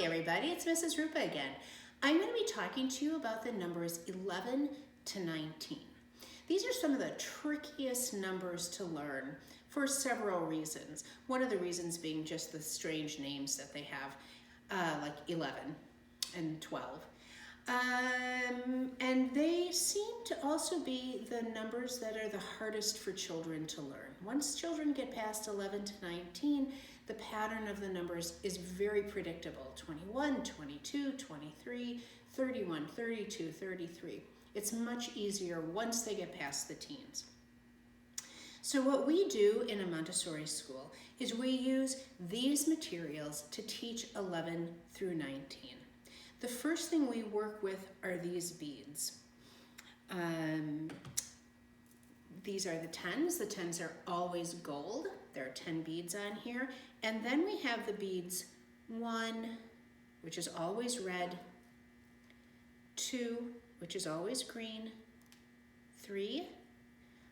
everybody, it's Mrs. Ruppa again. I'm going to be talking to you about the numbers 11 to 19. These are some of the trickiest numbers to learn for several reasons. One of the reasons being just the strange names that they have, like 11 and 12. And they seem to also be the numbers that are the hardest for children to learn. Once children get past 11 to 19, the pattern of the numbers is very predictable. 21, 22, 23, 31, 32, 33. It's much easier once they get past the teens. So what we do in a Montessori school is we use these materials to teach 11 through 19. The first thing we work with are these beads. These are the 10s. The 10s are always gold. There are 10 beads on here. And then we have the beads 1, which is always red, 2, which is always green, 3,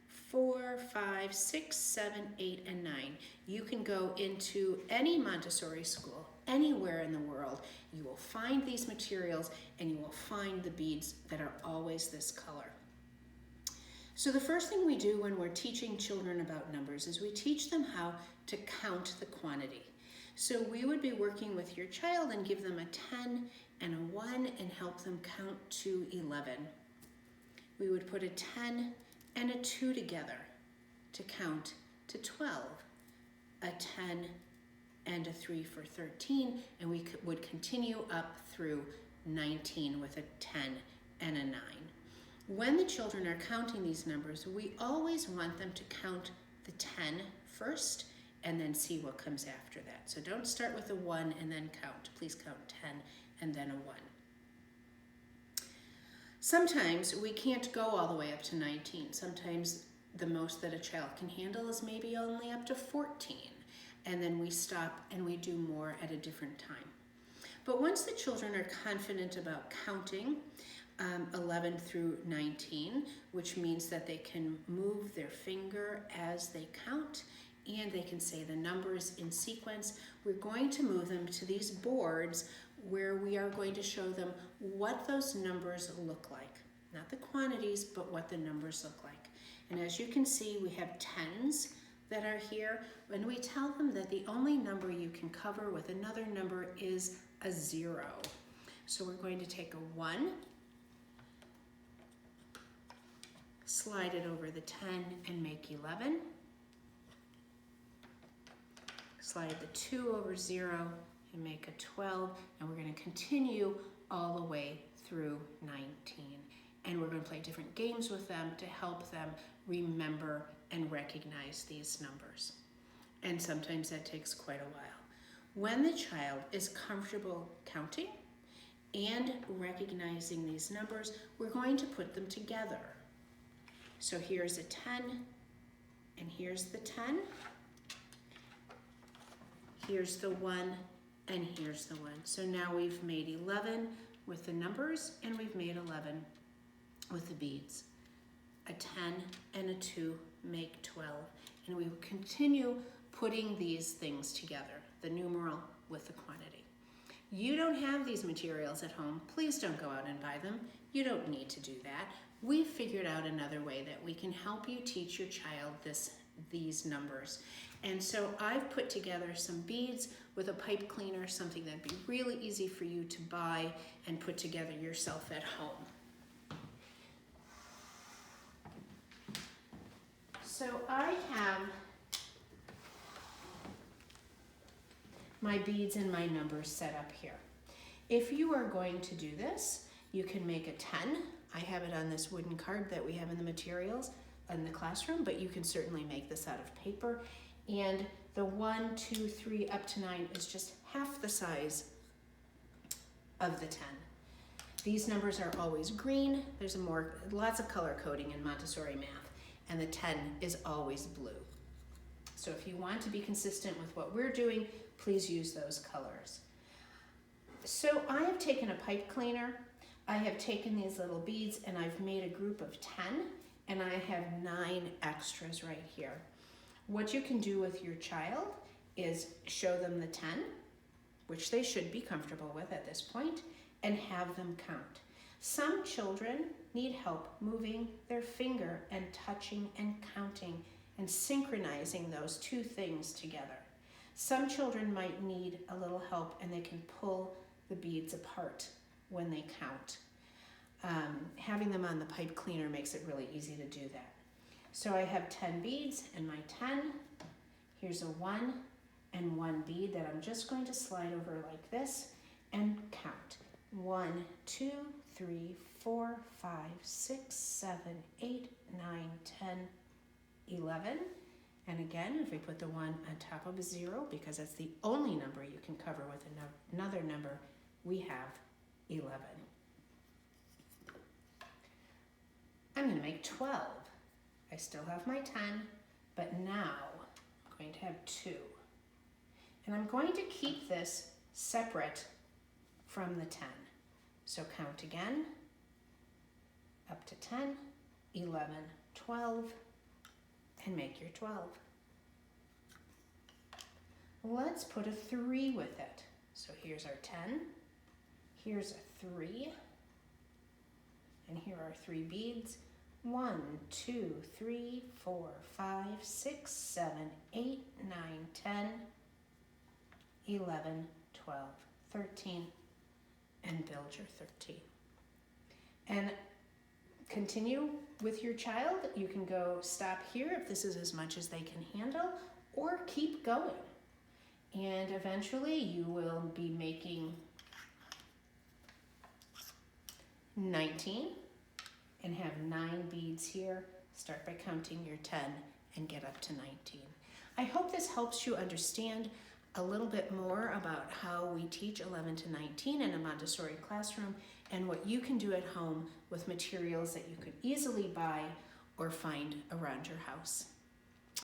4, 5, 6, 7, 8, and 9. You can go into any Montessori school, anywhere in the world. You will find these materials and you will find the beads that are always this color. So the first thing we do when we're teaching children about numbers is we teach them how to count the quantity. So we would be working with your child and give them a 10 and a 1 and help them count to 11. We would put a 10 and a 2 together to count to 12, a 10 and a 3 for 13, and we would continue up through 19 with a 10 and a 9. When the children are counting these numbers, we always want them to count the 10 first and then see what comes after that. So don't start with a 1 and then count. Please count 10 and then a 1. Sometimes we can't go all the way up to 19. Sometimes the most that a child can handle is maybe only up to 14. And then we stop and we do more at a different time. But once the children are confident about counting 11 through 19, which means that they can move their finger as they count and they can say the numbers in sequence, we're going to move them to these boards where we are going to show them what those numbers look like. Not the quantities, but what the numbers look like. And as you can see, we have 10s that are here, and we tell them that the only number you can cover with another number is a 0. So we're going to take a 1, slide it over the 10 and make 11. Slide the 2 over 0 and make a 12, and we're going to continue all the way through 19. And we're going to play different games with them to help them remember and recognize these numbers. And sometimes that takes quite a while. When the child is comfortable counting and recognizing these numbers, we're going to put them together. So here's a 10, and here's the 10. Here's the 1, and here's the 1. So now we've made 11 with the numbers, and we've made 11 with the beads. A 10 and a 2 make 12. And we will continue putting these things together, the numeral with the quantity. You don't have these materials at home. Please don't go out and buy them. You don't need to do that. We've figured out another way that we can help you teach your child these numbers. And so I've put together some beads with a pipe cleaner, something that'd be really easy for you to buy and put together yourself at home. So I have my beads and my numbers set up here. If you are going to do this, you can make a 10. I have it on this wooden card that we have in the materials in the classroom, but you can certainly make this out of paper. And the 1, 2, 3, up to 9 is just half the size of the 10. These numbers are always green. There's lots of color coding in Montessori math. And the 10 is always blue. So if you want to be consistent with what we're doing, please use those colors. So I have taken a pipe cleaner, I have taken these little beads, and I've made a group of 10, and I have 9 extras right here. What you can do with your child is show them the 10, which they should be comfortable with at this point, and have them count. Some children need help moving their finger and touching and counting and synchronizing those two things together. Some children might need a little help and they can pull the beads apart when they count. Having them on the pipe cleaner makes it really easy to do that. So I have 10 beads and my 10. Here's a 1 and 1 bead that I'm just going to slide over like this and count. 1, 2, 3, 4, 5, 6, 7, 8, 9, 10, 11. And again, if we put the 1 on top of a 0, because that's the only number you can cover with another number, we have 11. I'm going to make 12. I still have my 10, but now I'm going to have 2. And I'm going to keep this separate from the 10. So count again, up to 10, 11, 12, and make your 12. Let's put a 3 with it. So here's our 10, here's a 3, and here are 3 beads. 1, 2, 3, 4, 5, 6, 7, 8, 9, 10, 11, 12, 13, and build your 13. And continue with your child. You can go stop here if this is as much as they can handle, or keep going. And eventually you will be making 19 and have 9 beads here. Start by counting your 10 and get up to 19. I hope this helps you understand a little bit more about how we teach 11 to 19 in a Montessori classroom and what you can do at home with materials that you could easily buy or find around your house.